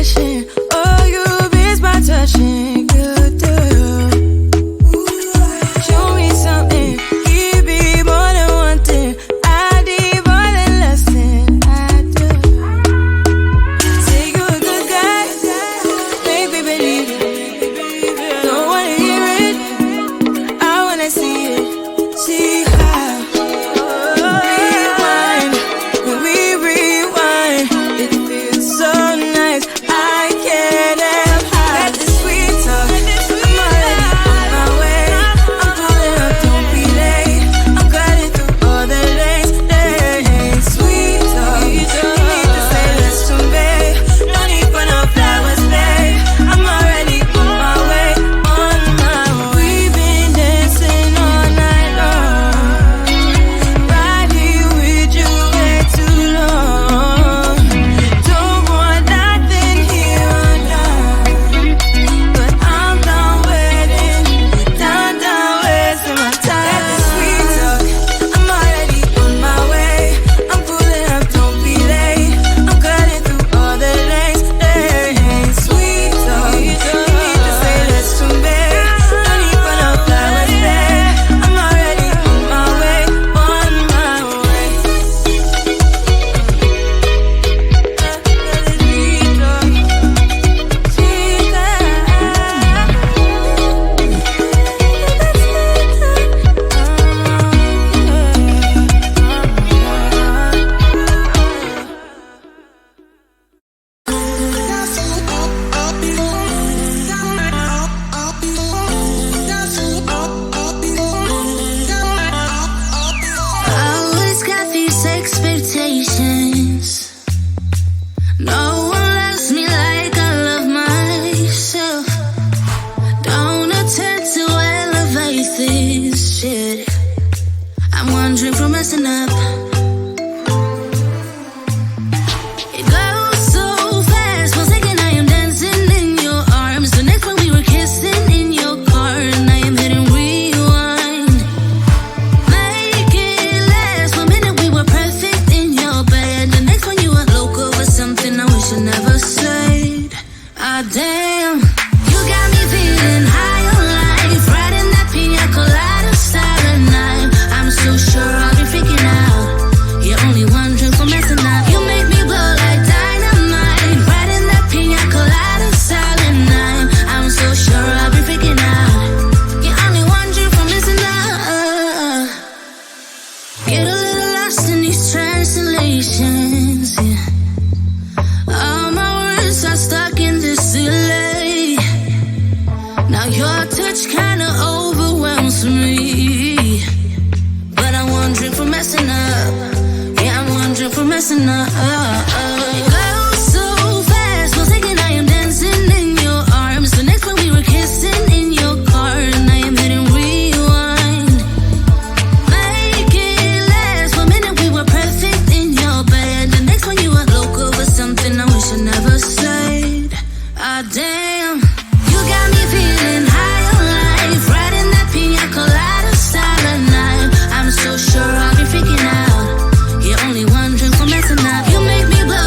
rushing. Oh, you miss my touching. You do. Show me something. Give me more than one thing. I need more than less than I do. Say you're a good guy. Make me believe it. Don't wanna hear it. I wanna see it. See how. Rewind. When we rewind, it feels so nice. I can't help how. Let the sweet talk. I'm already on my way. I'm pulling up, don't be late. I'm cutting through all the lanes. Hey, sweet talk. You need to say less to me. No need for no flowers, babe. I'm already on my way, on my way. We've been dancing all night long. Right here with you way too long. Don't want nothing here or now. But I'm done waiting, done wasting my time. Let the sweet talk. I'm already on my way. I'm pulling up, don't be late. I'm cutting through all the lanes. Hey, sweet talk. You need to say less to me. No need for no flowers, babe. I'm already on my way, on my way. I always got these expectations. No one loves me like I love myself. Don't attempt to elevate this shit. I'm wondering from messing up. It goes so fast. 1 second I am dancing in your arms. The next one we were kissing in your car, and I am hitting rewind. Make it last. 1 minute we were perfect in your bed. The next one you were local or something I wish I never said. Ah damn, you got me feeling high on life, riding that pina colada silent night. I'm so sure I'll be freaking out. You're only one drink from messing up. You make me blow like dynamite, riding that pina colada silent night. I'm so sure I'll be freaking out. You're only one drink from messing up. Get a little lost in these translations, yeah. All my words are stuck in this delay. Now your touch kinda overwhelms me. But I'm wondering for messing up. Yeah, I'm wondering for messing up. It goes so fast. 1 second I am dancing in your arms. The next one we were kissing in your car, and I am hitting rewind. Make it last. 1 minute we were perfect in your bed. The next one you were local or something I wish I never said. Ah damn, you got me feeling high on life, riding that pina colada silent night. I'm so sure I'll be freaking out. You're only one drink from messing up. You make me blow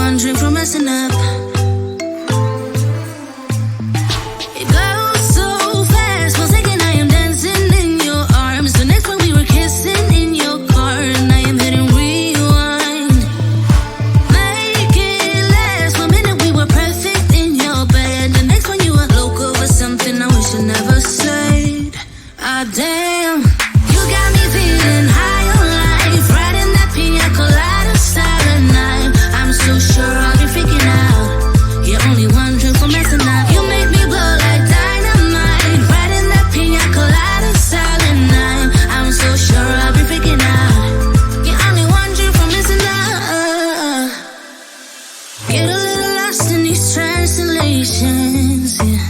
one drink from messing up. It goes so fast, one second I am dancing in your arms, the next one we were kissing in your car, and I am hitting rewind. Make it last, 1 minute we were perfect in your bed, the next one you were local for something I wish I never said. Ah damn, you got me feeling high on life, riding that pina colada silent night. I'm so sure I'll be freaking out. You're only one drink from messing up. You make me blow like dynamite, riding that pina colada silent night. I'm so sure I'll be freaking out. You're only one drink from messing up. Get a little lost in these translations, yeah.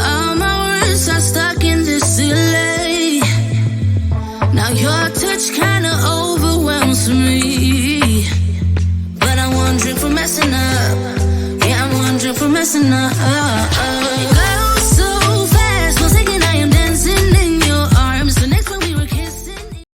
All my words are stuck in this delay. Now your touch kinda overwhelms me, but I'm one drink from messing up. Yeah, I'm one drink from messing up.